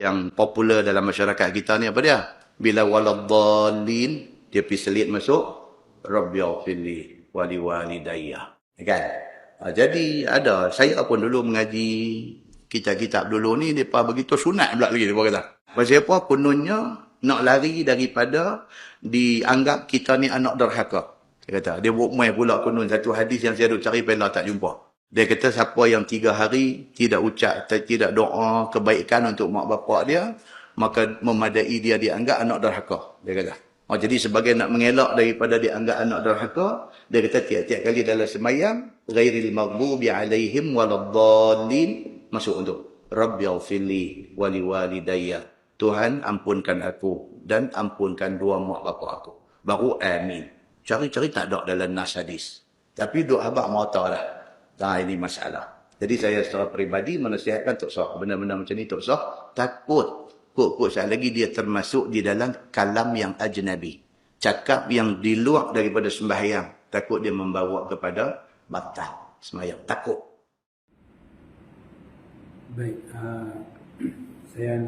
yang popular dalam masyarakat kita ni apa dia? Bila waladhdallin, dia pergi selit masuk Rabbighfirli wali walidayya. Kan? Jadi ada, saya pun dulu mengaji kitab-kitab dulu ni, mereka begitu sunat pula lagi, mereka kata. Pasal apa? Kononnya nak lari daripada dianggap kita ni anak derhaka. Dia kata, dia buat main pula konon satu hadis yang saya duk cari pela tak jumpa. Dia kata siapa yang 3 hari tidak ucap, tidak doa kebaikan untuk mak bapak dia, maka memadai dia dianggap anak derhaka. Dia kata. Jadi sebagai nak mengelak daripada dianggap anak derhaka, dia kata tiap-tiap kali dalam sembahyang, ghairil maghdubi alaihim waladdallin, masuk untuk Rabbighfirli wali walidayya. Tuhan ampunkan aku dan ampunkan dua mak bapak aku. Baru amin. Cari-cari tak ada dalam nas hadis. Tapi duk habaq mata dah. Ini masalah. Jadi saya secara peribadi menasihatkan tak sah. Benda-benda macam ni tak sah. Takut. Kok sekali lagi dia termasuk di dalam kalam yang ajnabi. Cakap yang di luar daripada sembahyang. Takut dia membawa kepada batal sembahyang. Takut. Baik. Saya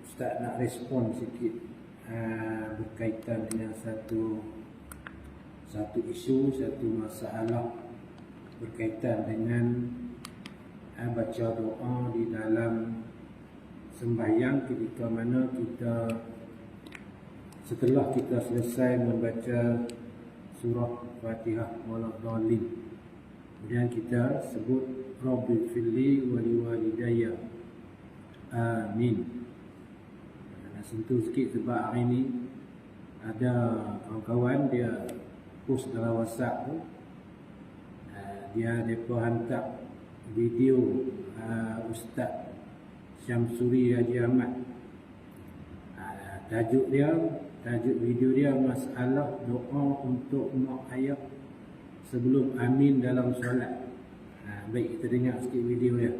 Ustaz nak respon sikit berkaitan dengan satu isu, satu masalah berkaitan dengan baca doa di dalam sembahyang ketika mana kita setelah kita selesai membaca surah Fatihah waladhdallin, kemudian kita sebut Rabbighfirli wali walidayya amin. Nak sentuh sikit sebab hari ni ada kawan-kawan dia post dalam WhatsApp tu, mereka hantar video Ustaz Syamsuri Haji Ahmad. Tajuk video dia masalah doa untuk mak ayah sebelum amin dalam solat. Baik, kita dengar sikit video dia.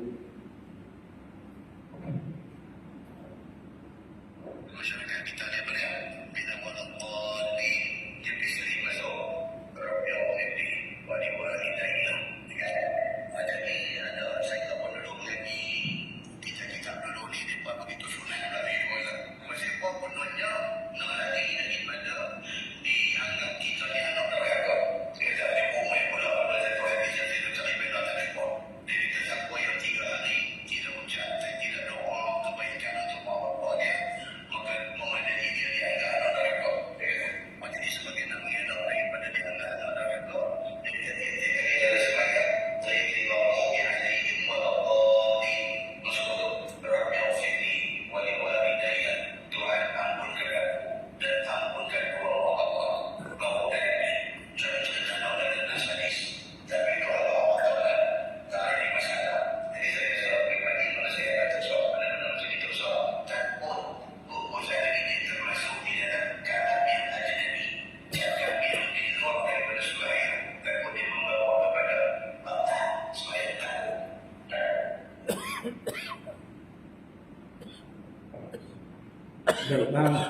Baik, faham tak?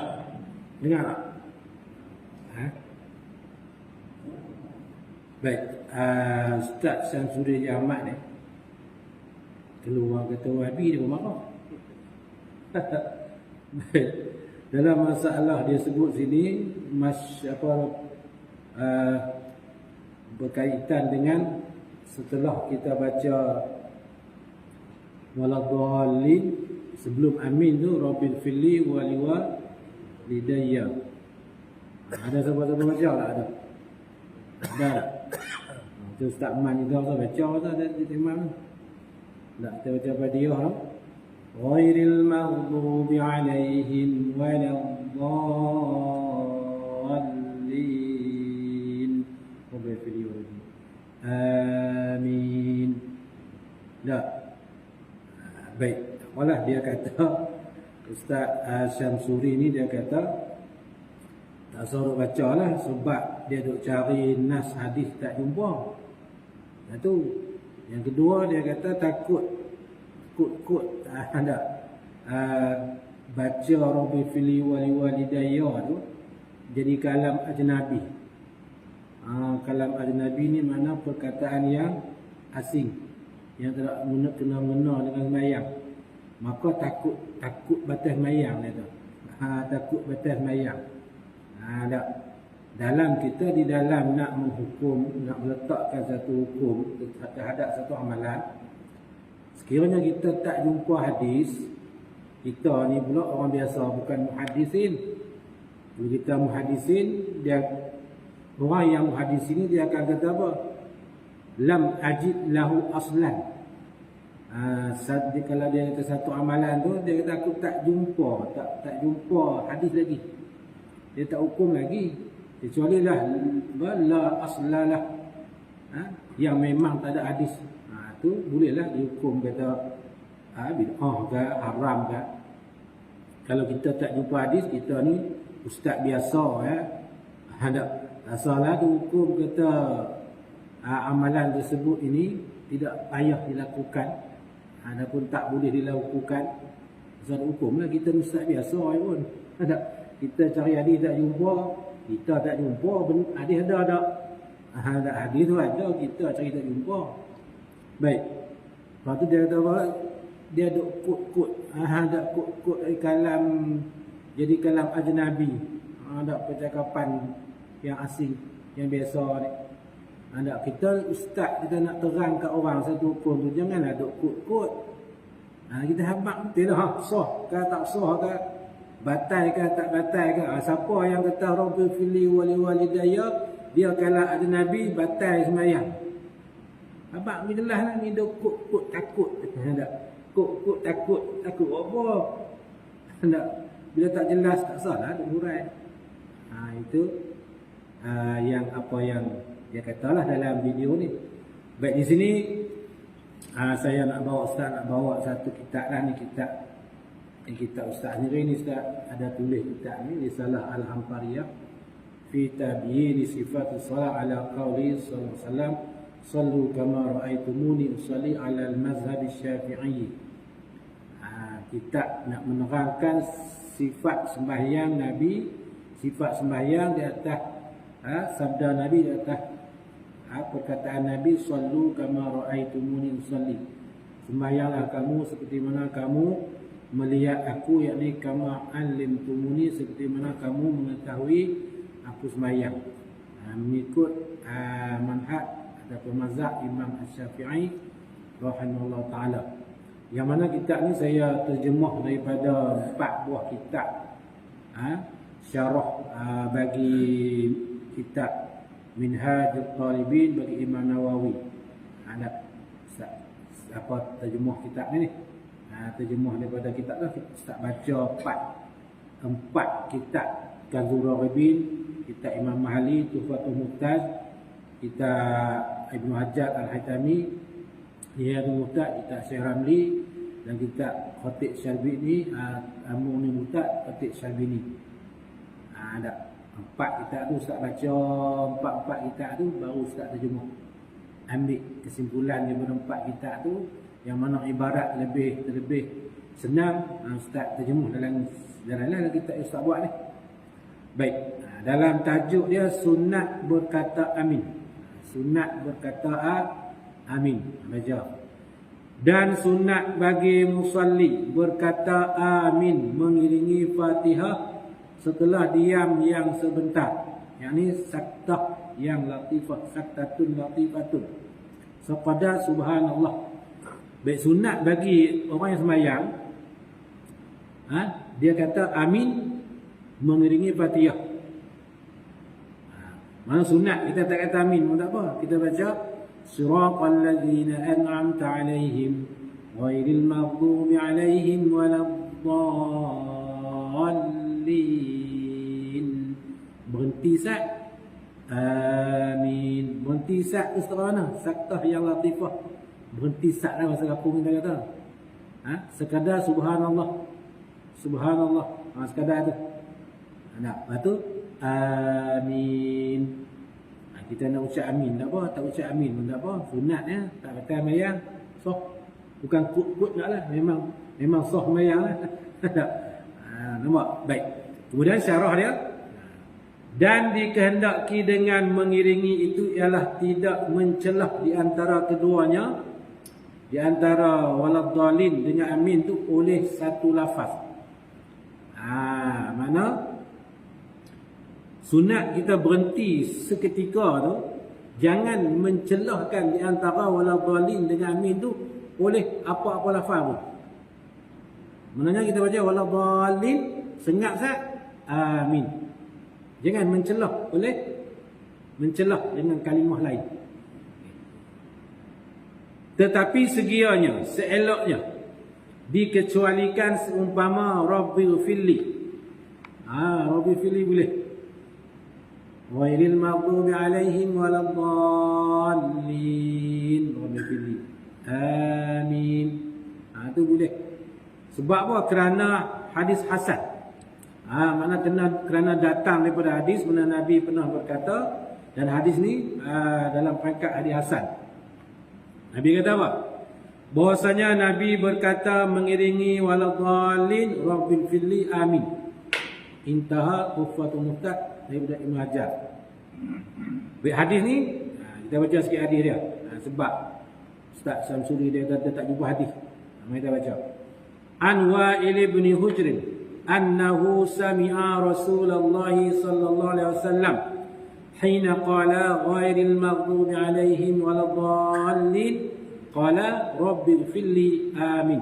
Dengar tak? Baik, Ustaz Syamsuri Ahmad ni, kalau orang kata Wahabi dia pun marah. Baik, dalam masalah dia sebut sini berkaitan dengan setelah kita baca waladhdallin, sebelum amin tu Rabbighfirli wali walidayya. Ada siapa-siapa baca tak? Ada tak? Itu Ustaz Man juga baca tak ada di imam. Tak, kita baca Fatihah tu. Ghairil maghdubi alaihim waladdallin. Rabbighfirli wali amin. Tak. Baik. Malah dia kata, Ustaz Syamsuri ni dia kata tak suruh baca lah sebab dia duk cari nas hadis tak jumpa. Itu. Yang kedua dia kata takut baca Rabbighfirli wali walidayya tu jadi kalam ajnabi. Kalam ajnabi ni mana perkataan yang asing, yang tidak kena-mengena dengan sembahyang. maka takut batas mayang dia tu. Takut batas mayang. Dalam kita di dalam nak menghukum, nak meletakkan satu hukum terhadap satu amalan, sekiranya kita tak jumpa hadis, kita ni pula orang biasa, bukan muhaddisin. Kalau kita muhaddisin, dia orang yang muhaddis ini dia akan kata apa? Lam ajid lahu aslan. Kalau dia kata satu amalan tu, dia kata aku tak jumpa hadis lagi. Dia tak hukum lagi. Kecuali lah la aslalah. Yang memang tak ada hadis. Tu bolehlah dihukum kata bid'ah ke haram ke. Kalau kita tak jumpa hadis, kita ni ustaz biasa ya. Tak salah hukum kata amalan tersebut ini tidak payah dilakukan. Adapun tak boleh dilakukan, pasal hukum lah kita ustaz biasa pun. Kita cari hadis tak jumpa, kita tak jumpa hadis ada tak? Ada hadis tu ada, kita cari tak jumpa. Baik. Lepas tu dia kata apa? Dia duk kut-kut. Ada kut-kut dari kalam, jadi kalam ajnabi. Ada percakapan yang asing, yang biasa ni. Ada kita ustaz, kita nak terang kat orang satu hukum tu, janganlah duk kut-kut. Kita habaq betul lah, sah ke tak sah ke, batal ke tak batal ke. Siapa yang kata Rabbil fili wali walidayya, dia kalau ada Nabi batal sembahyang. Abang ni jelas lah, ni duk kut-kut takut. Kut-kut takut apa? Bila tak jelas tak salah duk hurai. Itu yang apa yang dia katalah dalam video ni. Baik, di sini saya nak bawa Ustaz, nak bawa satu kitab lah ni, kitab Ustaz sendiri ni. Ustaz ada tulis kitab ni, Risalah Al-Hampariyah fi tabyin sifat salat ala qauli sallallahu alaihi wasallam, sallu kama raaitumuni usalli ala al-mazhab Syafi'i. Kitab nak menerangkan sifat sembahyang Nabi, sifat sembahyang di atas sabda Nabi, di atas perkataan Nabi, sallu kama raaitumuni usalli. Sembahyanglah kamu seperti mana kamu melihat aku, yakni kama alimtumuni, seperti mana kamu mengetahui aku sembahyang. Mengikut manhaj ataupun mazhab Imam Asy-Syafi'i rahimahullah taala. Yang mana kitab ni saya terjemah daripada 4 buah kitab syarah bagi kitab Minhajul Talibin bagi Imam Nawawi. Ada apa terjemah kitab ni? Terjemah daripada kitab tu kita baca 4 kitab. Kanzur Raghibin, kitab Imam Mahali, Tuhfatul Muhtaj, kitab Ibnu Hajar Al-Haytami, Riyadhul Muhtaj, kitab Syekh Ramli, dan kitab Khatib Syarbini, Mu'min Muhtaj, Khatib Syarbini. Ada 4 kitab tu Ustaz baca, 4 kitab tu baru Ustaz terjemah. Ambil kesimpulan daripada 4 kitab tu, yang mana ibarat lebih senang, Ustaz terjemah dalam kitab Ustaz buat ni. Baik, dalam tajuk dia sunat berkata amin. Sunat berkata amin. Baca. Dan sunat bagi musalli berkata amin mengiringi Fatihah setelah diam yang sebentar, yakni saktah yang latifah, saktatun latifatun, sepada subhanallah. Baik, sunat bagi orang yang sembahyang, dia kata amin mengiringi Fatihah. Mana sunat kita tak kata amin pun tak apa, kita baca siratal ladzina an'amta alaihim ghairil maghdubi alaihim waladdallin. Berhenti sat amin. Berhenti sat tu setelah mana? Saktah yang latifah. Berhenti sat lah bahasa kampung kita kata. Sekadar subhanallah. Subhanallah. Sekadar tu. Lepas tu amin. Kita nak ucap amin tak apa, tak ucap amin pun tak apa. Sunat ya, tak batal mayang. Sah. Bukan kut-kut nak lah. Memang sah mayang lah. Nampak? Baik. Kemudian syarah dia. Dan dikehendaki dengan mengiringi itu ialah tidak mencelah di antara keduanya, di antara waladdallin dengan amin tu oleh satu lafaz. Mana sunat kita berhenti seketika tu, jangan mencelahkan di antara waladdallin dengan amin tu oleh apa-apa lafaz pun. Maknanya kita baca waladdallin sengat sat amin. Jangan mencelah dengan kalimah lain. Tetapi segianya, seeloknya dikecualikan seumpama Rabbil Fili. Rabbil Fili boleh. Ghairil maghdubi alaihim waladdallin. Rabbil Fili. Amin. Itu boleh. Sebab apa? Kerana hadis hasan. Mana kerana datang daripada hadis mana Nabi pernah berkata, dan hadis ni dalam peringkat hadis hasan. Nabi kata apa? Bahwasanya Nabi berkata mengiringi waladdallin Rabbil Fili amin. Intaha Tuhfatul Muhtad daripada Ibn Hajar. Hadis ni kita baca sikit hadis dia. Sebab Ustaz Samsuri dia tak jumpa hadis. Mari kita baca. An Wa'il ibn Hujr annahu sami'a Rasulullah sallallahu alaihi wasallam hina qala ghairil maghdubi alaihim waladdallin qala rabbil fili amin.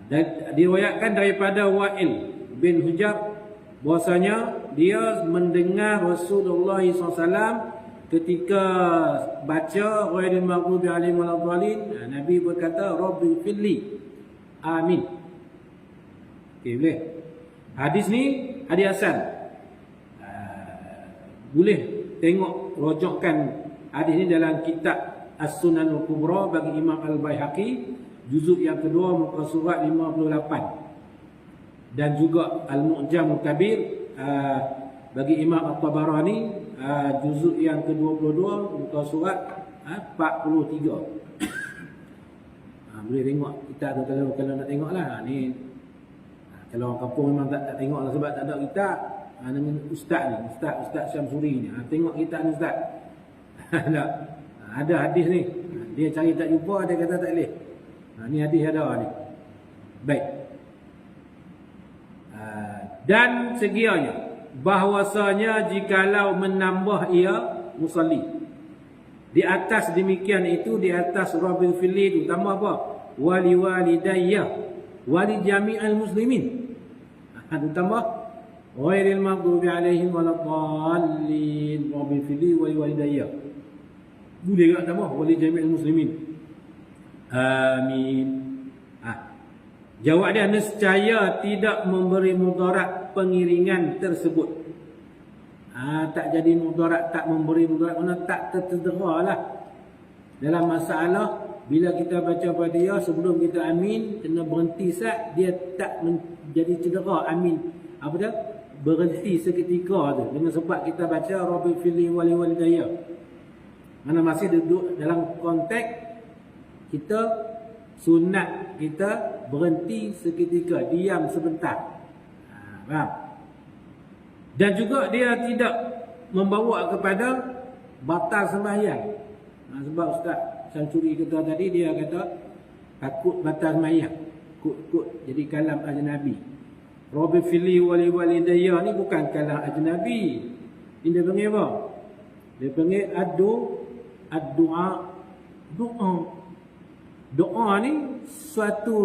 Dan diriwayatkan daripada Wa'il bin Hujr bahwasanya dia mendengar Rasulullah SAW ketika baca ghairil maghdubi alaihim waladdallin, Nabi berkata rabbil fili amin. Okey, boleh. Hadis ni hadis hasan. Boleh tengok rojokkan hadis ni dalam kitab As-Sunan Al-Kubra bagi Imam Al-Baihaqi, juzuk yang kedua muka surat 58. Dan juga Al-Mu'jam Al-Kabir bagi Imam At-Tabarani, juzuk yang ke-22 muka surat 43. Boleh tengok kitab tu kalau nak tengok lah. Ni kalau orang kampung memang tak tengok lah sebab tak ada kitab. Dengan ustaz ni, Ustaz Syamsuri ni. Tengok kitab ni ustaz. Ada hadis ni. Dia cari tak jumpa, dia kata tak boleh. Ni hadis ada ni. Baik. Dan segianya bahwasanya jikalau menambah ia musalli, di atas demikian itu, di atas Rabbil Fili itu tambah apa? Wali walidayya wali jami'al muslimin. Itu tambah ghairil maghdubi alaihim waladdallin Rabbil Fili wali walidayya. Boleh tak tambah wali jami'al muslimin? Amin. Jawab dia, nescaya tidak memberi mudarat pengiringan tersebut. Tak jadi mudarat, tak memberi mudarat, mana tak tercedera lah. Dalam masalah, bila kita baca pada dia, sebelum kita amin, kena berhenti sat, dia tak menjadi cedera amin. Apa dia? Berhenti seketika tu. Dengan sebab kita baca Rabbil Fili wali walidayya. Mana masih duduk dalam konteks kita sunat kita berhenti seketika, diam sebentar. Faham? Dan juga dia tidak membawa kepada batal sembahyang. Sebab Ustaz Syamsuri kata tadi, dia kata takut batal sembahyang, Kut jadi kalam ajnabi. Rabbil Fili wali walidayya ni bukan kalam ajnabi. Ini dia panggil apa? Dia panggil ad-du'a. Doa ni suatu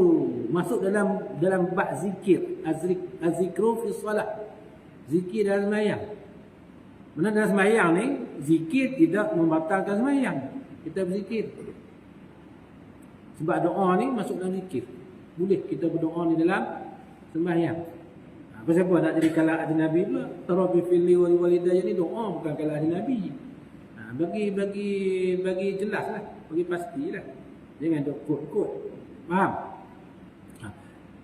masuk dalam bab zikir, az-zikru fi solat. Zikir dalam sembahyang. Mana dalam sembahyang ni zikir tidak membatalkan sembahyang. Kita berzikir. Sebab doa ni masuk dalam zikir. Boleh kita berdoa ni dalam sembahyang. Apa siapa nak jadi kalam ajnabi pula? Rabbil Fili wali walidayya ni doa, bukan kalam ajnabi. Bagi jelaslah, bagi pastilah. Jangan duk kut-kut. Faham?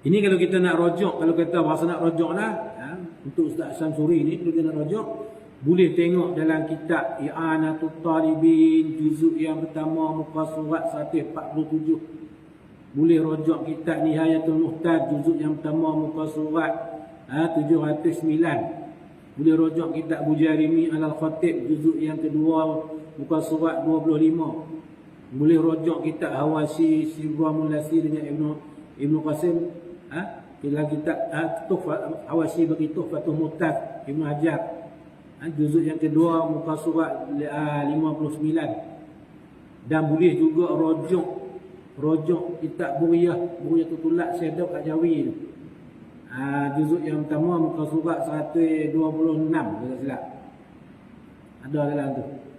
Ini kalau kita nak rojok, kalau kata bahasa nak rojok lah, untuk Ustaz Syamsuri ni, kalau dia nak rojok, boleh tengok dalam kitab I'anatul Talibin, juzuk yang pertama, muka surat 147. Boleh rojok kitab Nihayatul Muhtad, juzuk yang pertama, muka surat 709. Boleh rojok kitab Bujarimi Al-Khatib, juzuk yang kedua, muka surat 25. Boleh rujuk kitab Hawasi Sibramul Lasi dengan Ibnu Qasim, bila kitab Tuhfah Hawasi bagi Tuhfatul Muhtaf Ibnu Hajar, juzuk yang kedua muka surat 59. Dan boleh juga rujuk kitab Buriyatul Tulak Syekh Daud Al-Jawi tu. Juzuk yang pertama muka surat 126 kalau tak silap. Ada dalam tu.